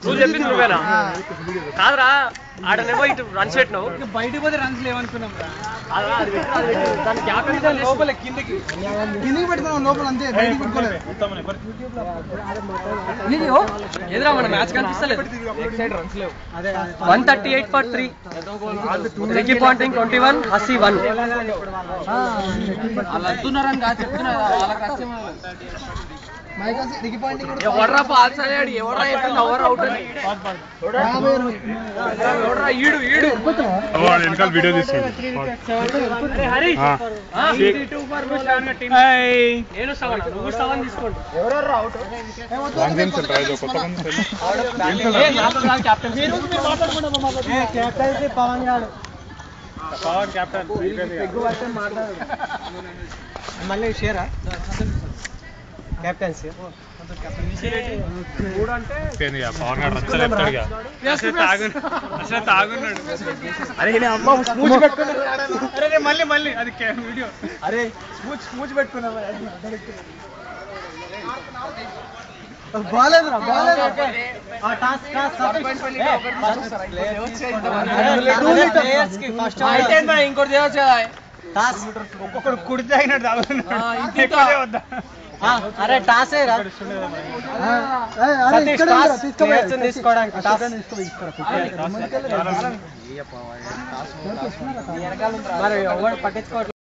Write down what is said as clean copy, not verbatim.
Rule చెప్పింది నువ్వేనా? కాదురా, ఆడనేమో ఇటు రన్స్ పెట్టినావు, బయటకు పోతే రన్స్ లేవనుకున్నాం. లోపల కిందికి పెడుతున్నాం, లోపల అంతే, బయటికి పెట్టుకోలేదు. ఎదురా మన మ్యాచ్ కనిపిస్తలేదు. 138 for 3. Ricky Poynting 21, Hasi 1. అలా అంటున్నారని కాదు, చెప్తున్నారు వాళ్ళకి కష్టం. ఎవడ్రా పాస్ అయ్యాడు, ఎవడ్రా చెప్పింది ఎవరు అవుట్ అని. ఈడు వెనకాల వీడియో తీసుకోండి. నేను సవన్, నువ్వు సవన్ తీసుకోండి. పవన్ గారు, పవన్ కెప్టెన్ మళ్ళీ షేరా కెప్టెన్సీ. అరే అమ్మ స్మూచ్ పెట్టుకున్నాడు. అరే మళ్ళీ అది వీడియో. అరే స్మూచ్ పెట్టుకున్నా బాలేదురా, ఇంకోటి చేయవచ్చు కదా. ఒక్కొక్కడు కుడితే అయినట్టు వద్దా. అరే టాస్ తీసుకోవడానికి మరి పట్టించుకోవట్లేదు.